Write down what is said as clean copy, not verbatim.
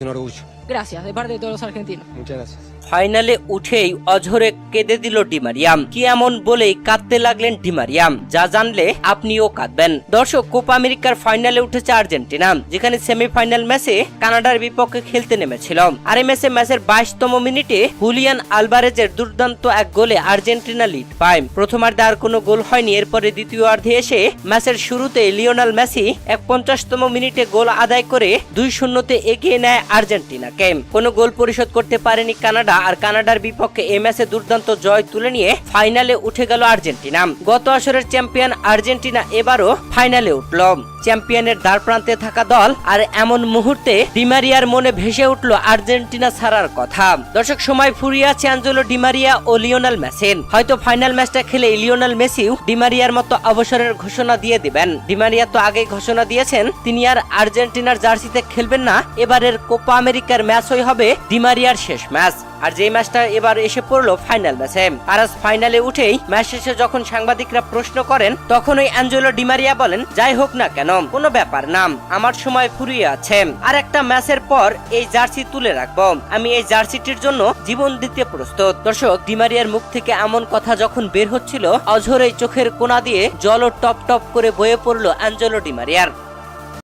Un orgullo. Gracias, de parte de todos los argentinos. Muchas gracias. ফাইনালে উঠেই অঝরে কেঁদে দিল ডি মারিয়াম। কি এমন বলেই কাঁদতে লাগলেন ডি মারিয়াম, যা জানলে আপনিও কাঁদবেন। দর্শক, কোপা আমেরিকার ফাইনালে উঠেছে আর্জেন্টিনা, যেখানে সেমিফাইনাল ম্যাচে কানাডার বিপক্ষে খেলতে নেমেছিল। আর এই ম্যাচের 22তম মিনিটে হুলিয়ান আলভারেজের দুর্দান্ত এক গোলে আর্জেন্টিনা লিড পায়। প্রথমার্ধে আর কোনো গোল হয়নি। এরপরে দ্বিতীয়ার্ধে এসে ম্যাচের শুরুতে লিওনেল মেসি 51তম মিনিটে গোল আদায় করে 2-0 এগিয়ে নেয় আর্জেন্টিনাকে। কোনো গোল পরিশোধ করতে পারেনি কানাডা। আর কানাডার বিপক্ষে এই ম্যাচে দুর্দান্ত জয় তুলে নিয়ে ফাইনালে উঠে গেল আর্জেন্টিনা। গত আসরের চ্যাম্পিয়ন আর্জেন্টিনা এবারও ফাইনালে উঠল। চ্যাম্পিয়নের দ্বার প্রান্তে থাকা দল, আর এমন মুহূর্তে ডি মারিয়ার মনে ভেসে উঠল আর্জেন্টিনা ছাড়ার কথা। দর্শক, সময় ফুরিয়ে আছে অ্যাঞ্জেলো ডি মারিয়া ও লিওনেল মেসির। হয়তো ফাইনাল ম্যাচটা খেলে লিওনেল মেসিও ডি মারিয়ার মতো অবসরের ঘোষণা দিয়ে দিবেন। ডি মারিয়া তো আগেই ঘোষণা দিয়েছেন তিনি আর আর্জেন্টিনার জার্সিতে খেলবেন না। এবারের কোপা আমেরিকার ম্যাচই হবে ডি মারিয়ার শেষ ম্যাচ। আর যে ম্যাচটা এবার এসে পড়লো ফাইনাল ম্যাচে। আর আজ ফাইনালে উঠেই ম্যাচ শেষে যখন সাংবাদিকরা প্রশ্ন করেন, তখন ওই অ্যাঞ্জেলো ডি মারিয়া বলেন, যাই হোক না কেন, কোনো ব্যাপার না, আমার সময় ফুরিয়ে আছে। আর একটা ম্যাচের পর এই জার্সি তুলে রাখবো, আমি এই জার্সিটির জন্য জীবন দিতে প্রস্তুত। দর্শক, ডি মারিয়ার মুখ থেকে এমন কথা যখন বের হচ্ছিল, অঝরেই চোখের কোণা দিয়ে জল টপ টপ করে বয়ে পড়লো অ্যাঞ্জেলো ডি মারিয়ার।